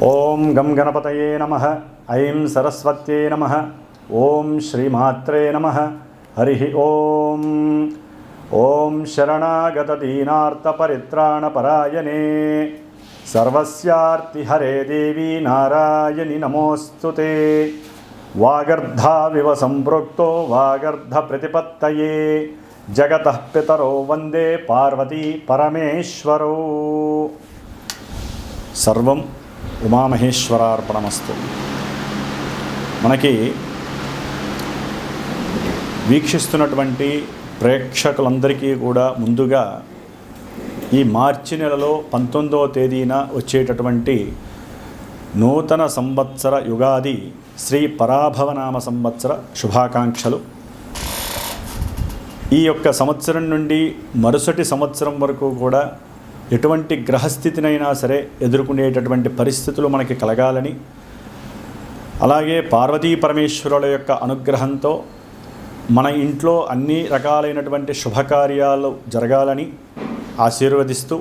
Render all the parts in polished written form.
ఓం గం గణపతయే నమః. ఐం సరస్వత్యై నమః. ఓం శ్రీమాత్రే నమః. హరి ఓం. ఓం శరణాగత దీనార్త పరిత్రాణ పరాయణే సర్వస్యార్తిహరే దేవి నారాయణి నమోస్తుతే. వాగర్ధావివ సంపృక్తో వాగర్ధ ప్రతిపత్తయే జగతః పితరో వందే పార్వతీ పరమేశ్వరో. సర్వం ఉమామహేశ్వరార్పణమస్తు. మనకి వీక్షిస్తున్నటువంటి ప్రేక్షకులందరికీ కూడా ముందుగా ఈ మార్చి నెలలో 19వ తేదీన వచ్చేటటువంటి నూతన సంవత్సర యుగాది శ్రీ పరాభవనామ సంవత్సర శుభాకాంక్షలు. ఈ యొక్క సంవత్సరం నుండి మరుసటి సంవత్సరం వరకు కూడా ఎటువంటి గ్రహస్థితినైనా సరే ఎదుర్కొనేటటువంటి పరిస్థితులు మనకి కలగాలని, అలాగే పార్వతీ పరమేశ్వరుల యొక్క అనుగ్రహంతో మన ఇంట్లో అన్ని రకాలైనటువంటి శుభకార్యాలు జరగాలని ఆశీర్వదిస్తూ,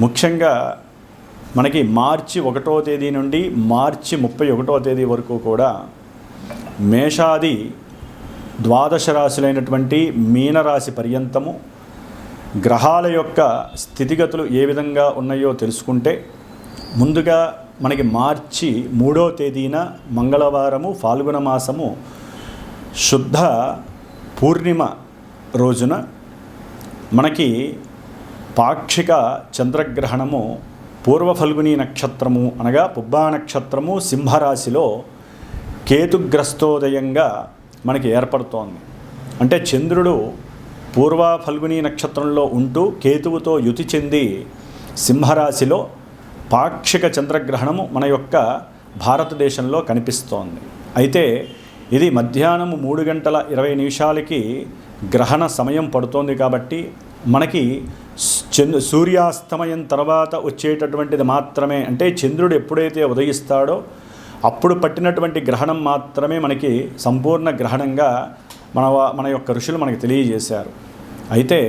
ముఖ్యంగా మనకి మార్చి 1వ తేదీ నుండి మార్చి 31వ తేదీ వరకు కూడా మేషాది ద్వాదశ రాశులైనటువంటి మీనరాశి పర్యంతము గ్రహాల యొక్క స్థితిగతులు ఏ విధంగా ఉన్నాయో తెలుసుకుంటే, ముందుగా మనకి మార్చి 3వ తేదీన మంగళవారము ఫాల్గుణ మాసము శుద్ధ పూర్ణిమ రోజున మనకి పాక్షిక చంద్రగ్రహణము పూర్వ ఫల్గుని నక్షత్రము అనగా పుబ్బా నక్షత్రము సింహరాశిలో కేతుగ్రస్తోదయంగా మనకి ఏర్పడుతోంది. అంటే చంద్రుడు పూర్వ ఫల్గుని నక్షత్రంలో ఉంటూ కేతువుతో యుతి చెంది సింహరాశిలో పాక్షిక చంద్రగ్రహణము మన యొక్క భారతదేశంలో కనిపిస్తోంది. అయితే ఇది మధ్యాహ్నం 3:20 గ్రహణ సమయం పడుతోంది కాబట్టి మనకి సూర్యాస్తమయం తర్వాత వచ్చేటటువంటిది మాత్రమే, అంటే చంద్రుడు ఎప్పుడైతే ఉదయిస్తాడో అప్పుడు పట్టినటువంటి గ్రహణం మాత్రమే మనకి సంపూర్ణ గ్రహణంగా మన యొక్క ఋషులు మనకి తెలియజేశారు. అయితే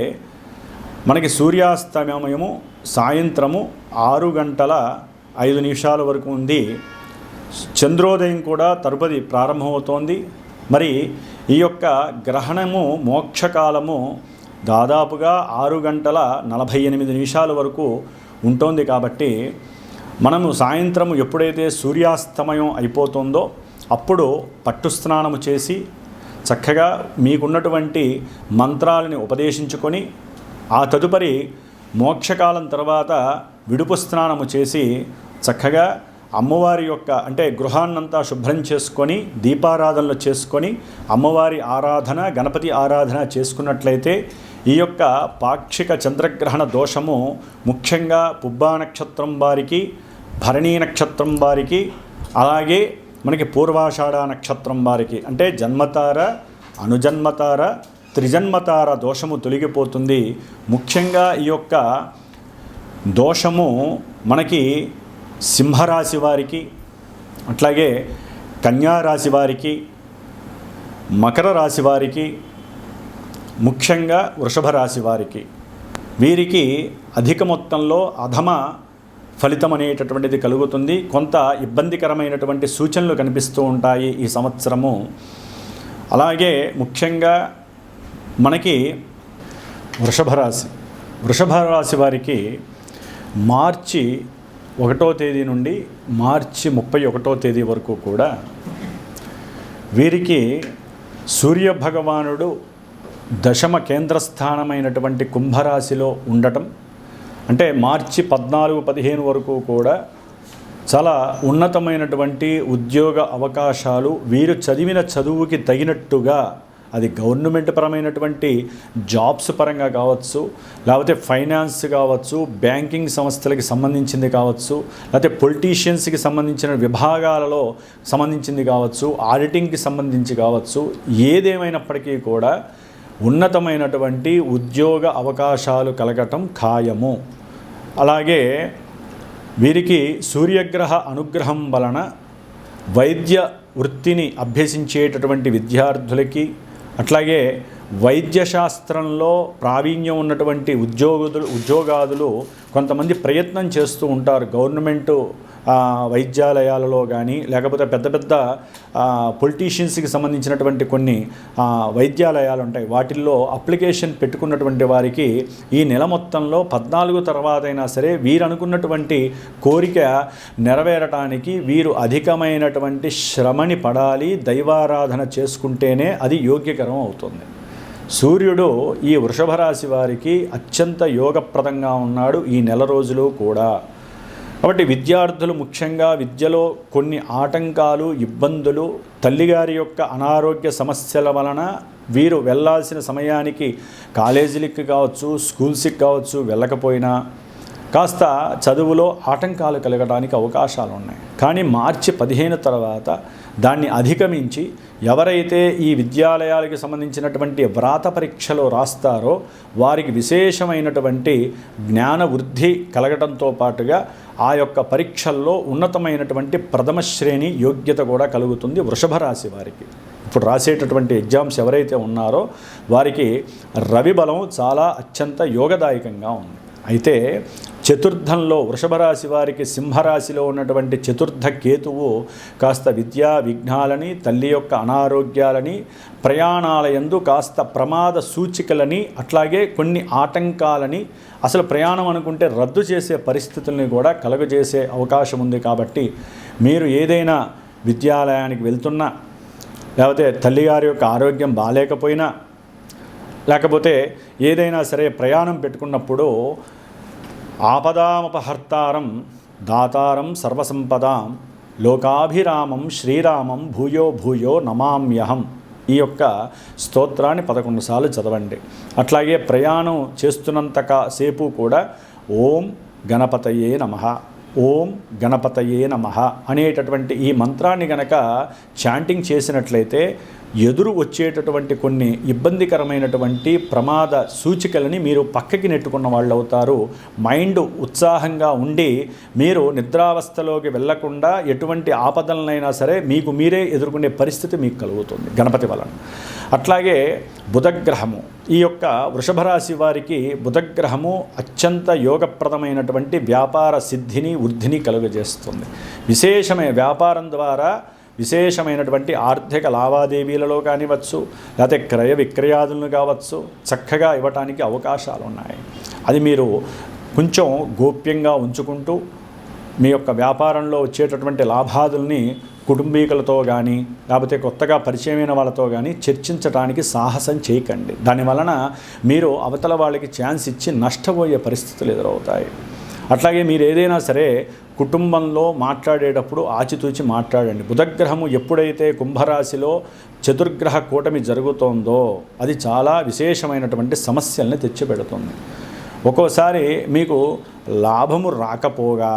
మనకి సూర్యాస్తమయము సాయంత్రము 6:05 వరకు ఉంది. చంద్రోదయం కూడా తరుపది ప్రారంభమవుతోంది. మరి ఈ యొక్క గ్రహణము మోక్షకాలము దాదాపుగా 6:48 వరకు ఉంటుంది. కాబట్టి మనము సాయంత్రము ఎప్పుడైతే సూర్యాస్తమయం అయిపోతుందో అప్పుడు పట్టు స్నానము చేసి చక్కగా మీకున్నటువంటి మంత్రాలని ఉపదేశించుకొని, ఆ తదుపరి మోక్షకాలం తర్వాత విడుపు స్నానము చేసి చక్కగా అమ్మవారి యొక్క అంటే గృహాన్నంతా శుభ్రం చేసుకొని దీపారాధనలు చేసుకొని అమ్మవారి ఆరాధన గణపతి ఆరాధన చేసుకున్నట్లయితే ఈ యొక్క పాక్షిక చంద్రగ్రహణ దోషము ముఖ్యంగా పుబ్బా నక్షత్రం వారికి, భరణీ నక్షత్రం వారికి, అలాగే మనకి పూర్వాషాఢ నక్షత్రం వారికి అంటే జన్మతార, అనుజన్మతార, త్రిజన్మతార దోషము తొలగిపోతుంది. ముఖ్యంగా ఈ యొక్క దోషము మనకి సింహరాశి వారికి, అట్లాగే కన్యారాశి వారికి, మకర రాశి వారికి, ముఖ్యంగా వృషభ రాశి వారికి, వీరికి అధిక మొత్తంలో అధమ ఫలితం అనేటటువంటిది కలుగుతుంది. కొంత ఇబ్బందికరమైనటువంటి సూచనలు కనిపిస్తూ ఉంటాయి ఈ సంవత్సరము. అలాగే ముఖ్యంగా మనకి వృషభ రాశి వారికి మార్చి 1వ తేదీ నుండి మార్చి 31వ తేదీ వరకు కూడా వీరికి సూర్యభగవానుడు దశమ కేంద్రస్థానమైనటువంటి కుంభరాశిలో ఉండటం, అంటే మార్చి 14-15 వరకు కూడా చాలా ఉన్నతమైనటువంటి ఉద్యోగ అవకాశాలు, వీరు చదివిన చదువుకి తగినట్టుగా అది గవర్నమెంట్ పరమైనటువంటి జాబ్స్ పరంగా కావచ్చు, లేకపోతే ఫైనాన్స్ కావచ్చు, బ్యాంకింగ్ సంస్థలకి సంబంధించింది కావచ్చు, లేకపోతే పొలిటీషియన్స్కి సంబంధించిన విభాగాలలో సంబంధించింది కావచ్చు, ఆడిటింగ్కి సంబంధించి కావచ్చు, ఏదేమైనప్పటికీ కూడా ఉన్నతమైనటువంటి ఉద్యోగ అవకాశాలు కలగటం ఖాయము. అలాగే వీరికి సూర్యగ్రహ అనుగ్రహం వలన వైద్య వృత్తిని అభ్యసించేటటువంటి విద్యార్థులకి, అట్లాగే వైద్యశాస్త్రంలో ప్రావీణ్యం ఉన్నటువంటి ఉద్యోగాదులు కొంతమంది ప్రయత్నం చేస్తూ ఉంటారు. గవర్నమెంట్ వైద్యాలయాలలో కానీ లేకపోతే పెద్ద పెద్ద పొలిటీషియన్స్కి సంబంధించినటువంటి కొన్ని వైద్యాలయాలు ఉంటాయి. వాటిల్లో అప్లికేషన్ పెట్టుకున్నటువంటి వారికి ఈ నెల మొత్తంలో 14 తర్వాతైనా సరే వీరు అనుకున్నటువంటి కోరిక నెరవేరటానికి వీరు అధికమైనటువంటి శ్రమని పడాలి, దైవారాధన చేసుకుంటేనే అది యోగ్యకరం అవుతుంది. సూర్యుడు ఈ వృషభ రాశి వారికి అత్యంత యోగప్రదంగా ఉన్నాడు ఈ నెల రోజులు కూడా. కాబట్టి విద్యార్థులు ముఖ్యంగా విద్యలో కొన్ని ఆటంకాలు, ఇబ్బందులు, తల్లిగారి యొక్క అనారోగ్య సమస్యల వలన వీరు వెళ్ళాల్సిన సమయానికి కాలేజీలకి కావచ్చు, స్కూల్స్కి కావచ్చు వెళ్ళకపోయినా కాస్త చదువులో ఆటంకాలు కలగడానికి అవకాశాలు ఉన్నాయి. కానీ మార్చి 15 తర్వాత దాన్ని అధిగమించి ఎవరైతే ఈ విద్యాలయాలకు సంబంధించినటువంటి వ్రాత పరీక్షలు రాస్తారో వారికి విశేషమైనటువంటి జ్ఞాన వృద్ధి కలగడంతో పాటుగా ఆ యొక్క పరీక్షల్లో ఉన్నతమైనటువంటి ప్రథమ శ్రేణి యోగ్యత కూడా కలుగుతుంది వృషభ రాశి వారికి. ఇప్పుడు రాసేటటువంటి ఎగ్జామ్స్ ఎవరైతే ఉన్నారో వారికి రవి బలం చాలా అత్యంత యోగదాయకంగా ఉంది. అయితే చతుర్థంలో వృషభ రాశి వారికి సింహరాశిలో ఉన్నటువంటి చతుర్థ కేతువు కాస్త విద్యా విఘ్నాలని, తల్లి యొక్క అనారోగ్యాలని, ప్రయాణాల యందు కాస్త ప్రమాద సూచికలని, అట్లాగే కొన్ని ఆటంకాలని, అసలు ప్రయాణం అనుకుంటే రద్దు చేసే పరిస్థితుల్ని కూడా కలుగజేసే అవకాశం ఉంది. కాబట్టి మీరు ఏదైనా విద్యాలయానికి వెళ్తున్నా, లేకపోతే తల్లిగారి యొక్క ఆరోగ్యం బాగాలేకపోయినా, లేకపోతే ఏదైనా సరే ప్రయాణం పెట్టుకున్నప్పుడు ఆపదామపహర్తారం దాతారం సర్వసంపదాం లోకాభిరామం శ్రీరామం భూయో భూయో నమామ్యహం ఈ యొక్క స్తోత్రాన్ని 11 సార్లు చదవండి. అట్లాగే ప్రయాణం చేస్తున్నంత సేపు కూడా ఓం గణపతయే నమః, ఓం గణపతయే నమః అనేటటువంటి ఈ మంత్రాన్ని గనక చాంటింగ్ చేసినట్లయితే ఎదురు వచ్చేటటువంటి కొన్ని ఇబ్బందికరమైనటువంటి ప్రమాద సూచికలని మీరు పక్కకి నెట్టుకున్న వాళ్ళు అవుతారు. మైండ్ ఉత్సాహంగా ఉండి మీరు నిద్రావస్థలోకి వెళ్లకుండా ఎటువంటి ఆపదలనైనా సరే మీకు మీరే ఎదుర్కొనే పరిస్థితి మీకు కలుగుతుంది గణపతి వలన. అట్లాగే బుధగ్రహము, ఈ యొక్క వృషభ రాశి వారికి బుధగ్రహము అత్యంత యోగప్రదమైనటువంటి వ్యాపార సిద్ధిని వృద్ధిని కలుగజేస్తుంది. విశేషమైన వ్యాపారం ద్వారా విశేషమైనటువంటి ఆర్థిక లావాదేవీలలో కానివచ్చు, లేకపోతే క్రయ విక్రయాదులను కావచ్చు చక్కగా ఇవ్వటానికి అవకాశాలు ఉన్నాయి. అది మీరు కొంచెం గోప్యంగా ఉంచుకుంటూ మీ యొక్క వ్యాపారంలో వచ్చేటటువంటి లాభాదుల్ని కుటుంబీకులతో కానీ లేకపోతే కొత్తగా పరిచయమైన వాళ్ళతో కానీ చర్చించడానికి సాహసం చేయకండి. దానివలన మీరు అవతల వాళ్ళకి ఛాన్స్ ఇచ్చి నష్టపోయే పరిస్థితులు ఎదురవుతాయి. అట్లాగే మీరు ఏదైనా సరే కుటుంబంలో మాట్లాడేటప్పుడు ఆచితూచి మాట్లాడండి. బుధగ్రహము ఎప్పుడైతే కుంభరాశిలో చతుర్గ్రహ కూటమి జరుగుతోందో అది చాలా విశేషమైనటువంటి సమస్యల్ని తెచ్చిపెడుతుంది. ఒక్కోసారి మీకు లాభము రాకపోగా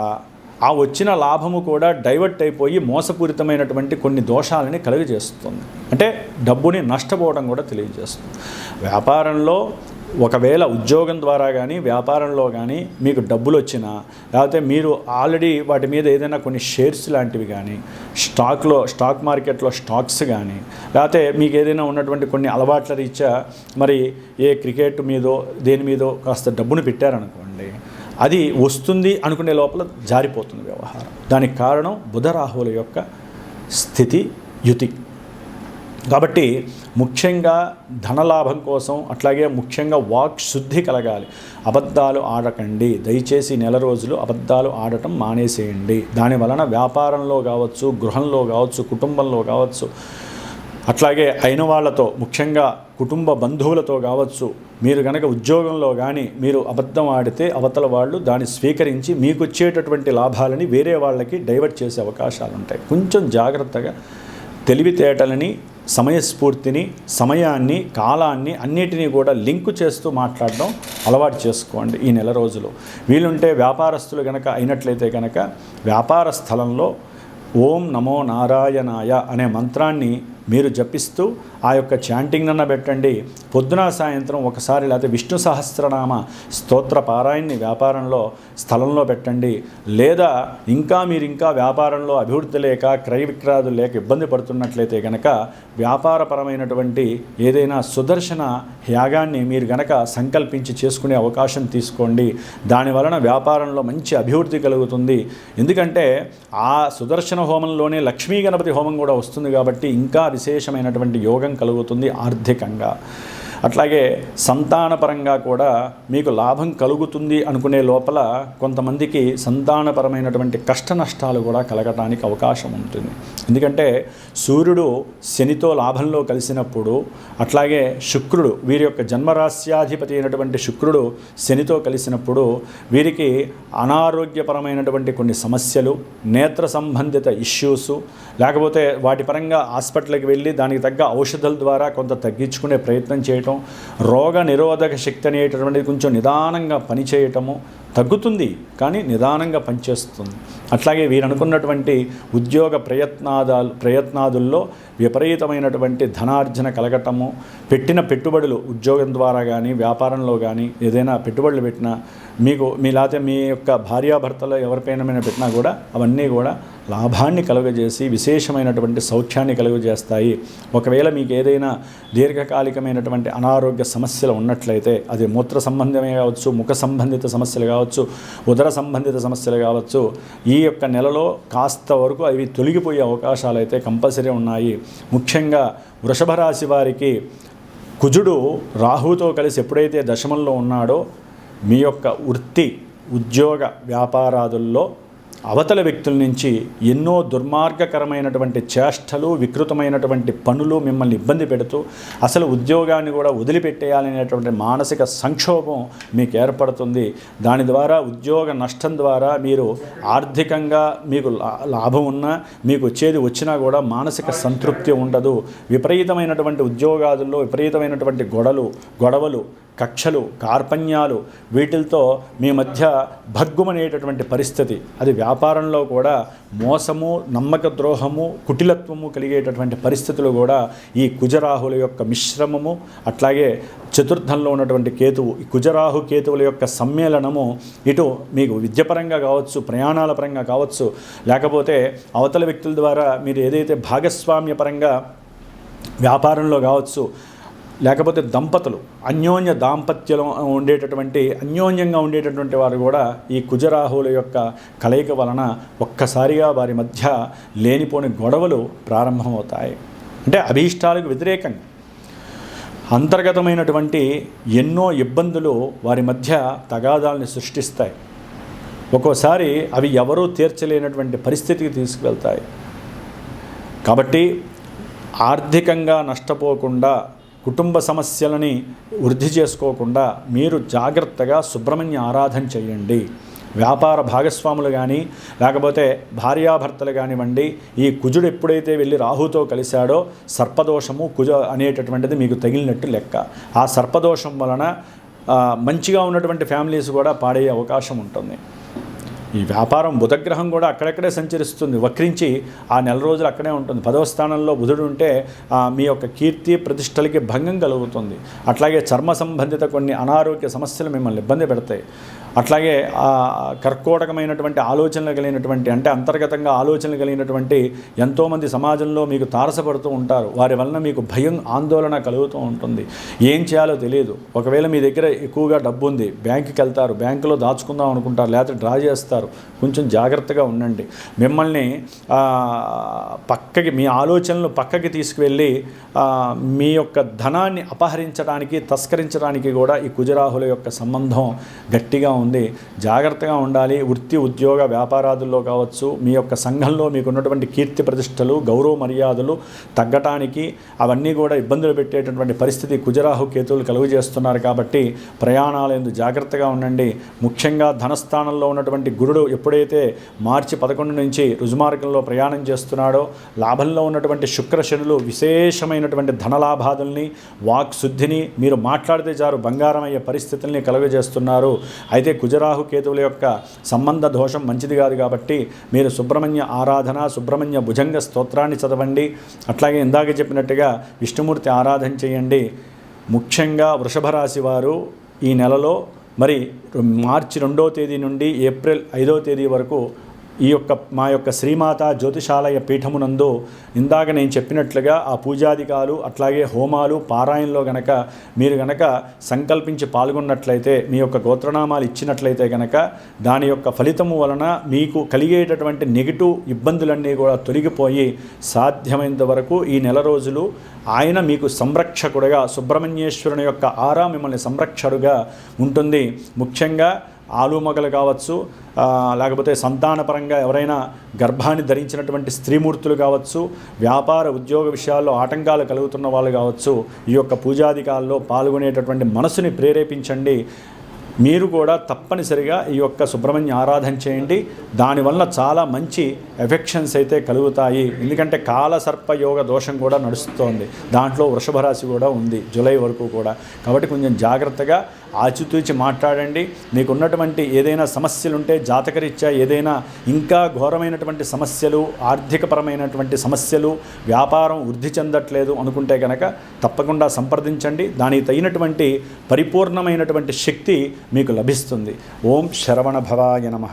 ఆ వచ్చిన లాభము కూడా డైవర్ట్ అయిపోయి మోసపూరితమైనటువంటి కొన్ని దోషాలని కలుగజేస్తుంది. అంటే డబ్బుని నష్టపోవడం కూడా తెలియజేస్తుంది. వ్యాపారంలో ఒకవేళ ఉద్యోగం ద్వారా కానీ వ్యాపారంలో కానీ మీకు డబ్బులు వచ్చినా, లేకపోతే మీరు ఆల్రెడీ వాటి మీద ఏదైనా కొన్ని షేర్స్ లాంటివి కానీ స్టాక్ మార్కెట్లో స్టాక్స్ కానీ, లేకపోతే మీకు ఏదైనా ఉన్నటువంటి కొన్ని అలవాట్ల రీత్యా మరి ఏ క్రికెట్ మీదో దేని మీదో కాస్త డబ్బును పెట్టారనుకోండి, అది వస్తుంది అనుకునే లోపల జారిపోతుంది వ్యవహారం. దానికి కారణం బుధరాహువుల యొక్క స్థితి యుతి. కాబట్టి ముఖ్యంగా ధనలాభం కోసం, అట్లాగే ముఖ్యంగా వాక్ శుద్ధి కలగాలి. అబద్ధాలు ఆడకండి. దయచేసి నెల రోజులు అబద్ధాలు ఆడటం మానేసేయండి. దానివలన వ్యాపారంలో కావచ్చు, గృహంలో కావచ్చు, కుటుంబంలో కావచ్చు, అట్లాగే అయిన వాళ్ళతో ముఖ్యంగా కుటుంబ బంధువులతో కావచ్చు, మీరు కనుక ఉద్యోగంలో కానీ మీరు అబద్ధం ఆడితే అవతల వాళ్ళు దాన్ని స్వీకరించి మీకు వచ్చేటటువంటి లాభాలని వేరే వాళ్ళకి డైవర్ట్ చేసే అవకాశాలు ఉంటాయి. కొంచెం జాగ్రత్తగా తెలివితేటలని, సమయస్ఫూర్తిని, సమయాన్ని, కాలాన్ని అన్నిటినీ కూడా లింకు చేస్తూ మాట్లాడడం అలవాటు చేసుకోండి ఈ నెల రోజులు. వీలుంటే వ్యాపారస్తులు కనుక అయినట్లయితే కనుక వ్యాపార స్థలంలో ఓం నమో నారాయణాయ అనే మంత్రాన్ని మీరు జపిస్తూ ఆ యొక్క చాంటింగ్ అన్న పెట్టండి. పొద్దున సాయంత్రం ఒకసారి లేకపోతే విష్ణు సహస్రనామ స్తోత్ర పారాయణని వ్యాపారంలో స్థలంలో పెట్టండి. లేదా మీరు ఇంకా వ్యాపారంలో అభివృద్ధి లేక క్రయ విక్రయాలు లేక ఇబ్బంది పడుతున్నట్లయితే కనుక వ్యాపారపరమైనటువంటి ఏదైనా సుదర్శన యాగాన్ని మీరు గనక సంకల్పించి చేసుకునే అవకాశం తీసుకోండి. దానివలన వ్యాపారంలో మంచి అభివృద్ధి కలుగుతుంది. ఎందుకంటే ఆ సుదర్శన హోమంలోనే లక్ష్మీ గణపతి హోమం కూడా వస్తుంది కాబట్టి ఇంకా విశేషమైనటువంటి యోగం కలుగుతుంది ఆర్థికంగా. అట్లాగే సంతానపరంగా కూడా మీకు లాభం కలుగుతుంది అనుకునే లోపల కొంతమందికి సంతానపరమైనటువంటి కష్ట నష్టాలు కూడా కలగటానికి అవకాశం ఉంటుంది. ఎందుకంటే సూర్యుడు శనితో లాభంలో కలిసినప్పుడు, అట్లాగే శుక్రుడు వీరి యొక్క జన్మరాశ్యాధిపతి అయినటువంటి శుక్రుడు శనితో కలిసినప్పుడు వీరికి అనారోగ్యపరమైనటువంటి కొన్ని సమస్యలు, నేత్ర సంబంధిత ఇష్యూసు, లేకపోతే వాటి పరంగా హాస్పిటల్కి వెళ్ళి దానికి తగ్గ ఔషధాల ద్వారా కొంత తగ్గించుకునే ప్రయత్నం చేయటం, రోగ నిరోధక శక్తి అనేటటువంటిది కొంచెం నిదానంగా పనిచేయటము తగ్గుతుంది, కానీ నిదానంగా పనిచేస్తుంది. అట్లాగే వీరు అనుకున్నటువంటి ఉద్యోగ ప్రయత్నాదుల్లో విపరీతమైనటువంటి ధనార్జన కలగటము, పెట్టిన పెట్టుబడులు ఉద్యోగం ద్వారా కానీ వ్యాపారంలో కానీ ఏదైనా పెట్టుబడులు పెట్టినా లేకపోతే మీ యొక్క భార్యాభర్తలో ఎవరిపైన పెట్టినా కూడా అవన్నీ కూడా లాభాన్ని కలుగజేసి విశేషమైనటువంటి సౌఖ్యాన్ని కలుగజేస్తాయి. ఒకవేళ మీకు ఏదైనా దీర్ఘకాలికమైనటువంటి అనారోగ్య సమస్యలు ఉన్నట్లయితే అది మూత్ర సంబంధమే కావచ్చు, ముఖ సంబంధిత సమస్యలు కావచ్చు, ఉదర సంబంధిత సమస్యలు కావచ్చు, ఈ యొక్క నెలలో కాస్త వరకు అవి తొలగిపోయే అవకాశాలు అయితే కంపల్సరీ ఉన్నాయి. ముఖ్యంగా వృషభ రాశి వారికి కుజుడు రాహుతో కలిసి ఎప్పుడైతే దశమంలో ఉన్నాడో మీ యొక్క వృత్తి, ఉద్యోగ, వ్యాపారాదుల్లో అవతల వ్యక్తుల నుంచి ఎన్నో దుర్మార్గకరమైనటువంటి చేష్టలు, వికృతమైనటువంటి పనులు మిమ్మల్ని ఇబ్బంది పెడుతూ అసలు ఉద్యోగాన్ని కూడా వదిలిపెట్టేయాలనేటువంటి మానసిక సంక్షోభం మీకు ఏర్పడుతుంది. దాని ద్వారా ఉద్యోగ నష్టం ద్వారా మీరు ఆర్థికంగా మీకు లాభం ఉన్నా మీకు వచ్చినా కూడా మానసిక సంతృప్తి ఉండదు. విపరీతమైనటువంటి ఉద్యోగాదుల్లో విపరీతమైనటువంటి గొడవలు, కక్షలు, కార్పణ్యాలు, వీటితో మీ మధ్య భగ్గుమనేటటువంటి పరిస్థితి. అది వ్యాపారంలో కూడా మోసము, నమ్మక ద్రోహము, కుటిలత్వము కలిగేటటువంటి పరిస్థితులు కూడా ఈ కుజరాహుల యొక్క మిశ్రమము, అట్లాగే చతుర్థంలో ఉన్నటువంటి కేతువు, ఈ కుజరాహు కేతువుల యొక్క సమ్మేళనము ఇటు మీకు విద్యపరంగా కావచ్చు, ప్రయాణాల పరంగా కావచ్చు, లేకపోతే అవతల వ్యక్తుల ద్వారా మీరు ఏదైతే భాగస్వామ్యపరంగా వ్యాపారంలో కావచ్చు, లేకపోతే దంపతులు అన్యోన్యంగా ఉండేటటువంటి వారు కూడా ఈ కుజరాహువుల యొక్క కలయిక వలన ఒక్కసారిగా వారి మధ్య లేనిపోని గొడవలు ప్రారంభమవుతాయి. అంటే అభీష్టాలకు వ్యతిరేకంగా అంతర్గతమైనటువంటి ఎన్నో ఇబ్బందులు వారి మధ్య తగాదాలని సృష్టిస్తాయి. ఒక్కోసారి అవి ఎవరూ తీర్చలేనటువంటి పరిస్థితికి తీసుకువెళ్తాయి. కాబట్టి ఆర్థికంగా నష్టపోకుండా, కుటుంబ సమస్యలని వృద్ధి చేసుకోకుండా మీరు జాగ్రత్తగా సుబ్రహ్మణ్య ఆరాధన చేయండి. వ్యాపార భాగస్వాములు కానీ లేకపోతే భార్యాభర్తలు కానివ్వండి, ఈ కుజుడు ఎప్పుడైతే వెళ్ళి రాహుతో కలిశాడో సర్పదోషము కుజ అనేటటువంటిది మీకు తగిలినట్టు లెక్క. ఆ సర్పదోషం వలన మంచిగా ఉన్నటువంటి ఫ్యామిలీస్ కూడా పాడయ్యే అవకాశం ఉంటుంది. ఈ వ్యాపారం బుధగ్రహం కూడా అక్కడక్కడే సంచరిస్తుంది, వక్రించి ఆ నెల రోజులు అక్కడే ఉంటుంది. 10వ స్థానంలో బుధుడు ఉంటే మీ యొక్క కీర్తి ప్రతిష్టలకి భంగం కలుగుతుంది. అట్లాగే చర్మ సంబంధిత కొన్ని అనారోగ్య సమస్యలు మిమ్మల్ని ఇబ్బంది పెడతాయి. అట్లాగే కర్కోటకమైనటువంటి ఆలోచనలు కలిగినటువంటి, అంటే అంతర్గతంగా ఆలోచనలు కలిగినటువంటి ఎంతోమంది సమాజంలో మీకు తారసపడుతూ ఉంటారు. వారి వలన మీకు భయం, ఆందోళన కలుగుతూ ఉంటుంది. ఏం చేయాలో తెలియదు. ఒకవేళ మీ దగ్గర ఎక్కువగా డబ్బు ఉంది, బ్యాంకుకి వెళ్తారు, బ్యాంకులో దాచుకుందాం అనుకుంటారు, లేకపోతే డ్రా చేస్తారు. కొంచెం జాగ్రత్తగా ఉండండి. మిమ్మల్ని మీ ఆలోచనలు పక్కకి తీసుకువెళ్ళి మీ యొక్క ధనాన్ని అపహరించడానికి, తస్కరించడానికి కూడా ఈ కుజరాహుల యొక్క సంబంధం గట్టిగా ఉంది. జాగ్రత్తగా ఉండాలి. వృత్తి, ఉద్యోగ, వ్యాపారాదుల్లో కావచ్చు, మీ యొక్క సంఘంలో మీకు ఉన్నటువంటి కీర్తి ప్రతిష్టలు, గౌరవ మర్యాదలు తగ్గటానికి అవన్నీ కూడా ఇబ్బందులు పెట్టేటటువంటి పరిస్థితి కుజరాహు కేతువులు కలుగజేస్తున్నారు. కాబట్టి ప్రయాణాలందు జాగ్రత్తగా ఉండండి. ముఖ్యంగా ధనస్థానంలో ఉన్నటువంటి గురుడు ఎప్పుడైతే మార్చి 11 నుంచి రుజుమార్గంలో ప్రయాణం చేస్తున్నాడో, లాభంలో ఉన్నటువంటి శుక్రశనులు విశేషమైనటువంటి ధనలాభాదుల్ని, వాక్ శుద్ధిని, మీరు మాట్లాడితే చాలు బంగారం అయ్యే పరిస్థితుల్ని కలుగజేస్తున్నారు. అయితే కుజరాహు కేతువుల యొక్క సంబంధ దోషం మంచిది కాదు కాబట్టి మీరు సుబ్రహ్మణ్య ఆరాధన, సుబ్రహ్మణ్య భుజంగ స్తోత్రాన్ని చదవండి. అట్లాగే ఇందాక చెప్పినట్టుగా విష్ణుమూర్తి ఆరాధన చేయండి. ముఖ్యంగా వృషభ రాశి వారు ఈ నెలలో మరి మార్చి 2వ తేదీ నుండి ఏప్రిల్ 5వ తేదీ వరకు ఈ యొక్క మా యొక్క శ్రీమాత జ్యోతిషాలయ పీఠమునందు ఇందాక నేను చెప్పినట్లుగా ఆ పూజాదికాలు అట్లాగే హోమాలు పారాయణలో గనక మీరు గనక సంకల్పించి పాల్గొన్నట్లయితే, మీ యొక్క గోత్రనామాలు ఇచ్చినట్లయితే గనక దాని యొక్క ఫలితము వలన మీకు కలిగేటటువంటి నెగిటివ్ ఇబ్బందులన్నీ కూడా తొలగిపోయి సాధ్యమైనంత వరకు ఈ నెల రోజులు ఆయన మీకు సంరక్షకుడుగా, సుబ్రహ్మణ్యేశ్వరుని యొక్క ఆరా మిమ్మల్ని సంరక్షకుడుగా ఉంటుంది. ముఖ్యంగా ఆలుమగలు కావచ్చు, లేకపోతే సంతానపరంగా ఎవరైనా గర్భాన్ని ధరించినటువంటి స్త్రీమూర్తులు కావచ్చు, వ్యాపార ఉద్యోగ విషయాల్లో ఆటంకాలు కలుగుతున్న వాళ్ళు కావచ్చు, ఈ యొక్క పూజాదికాల్లో పాల్గొనేటటువంటి మనసుని ప్రేరేపించండి. మీరు కూడా తప్పనిసరిగా ఈ యొక్క సుబ్రహ్మణ్య ఆరాధన చేయండి. దానివల్ల చాలా మంచి ఎఫెక్షన్స్ అయితే కలుగుతాయి. ఎందుకంటే కాలసర్పయోగ దోషం కూడా నడుస్తోంది, దాంట్లో వృషభ రాశి కూడా ఉంది జూలై వరకు కూడా. కాబట్టి కొంచెం జాగ్రత్తగా ఆచితూచి మాట్లాడండి. మీకున్నటువంటి ఏదైనా సమస్యలు ఉంటే జాతకరీత్యా ఏదైనా ఇంకా ఘోరమైనటువంటి సమస్యలు, ఆర్థికపరమైనటువంటి సమస్యలు, వ్యాపారం వృద్ధి చెందట్లేదు అనుకుంటే కనుక తప్పకుండా సంప్రదించండి. దానికి తగినటువంటి పరిపూర్ణమైనటువంటి శక్తి మీకు లభిస్తుంది. ఓం శరవణ భవాయ నమః.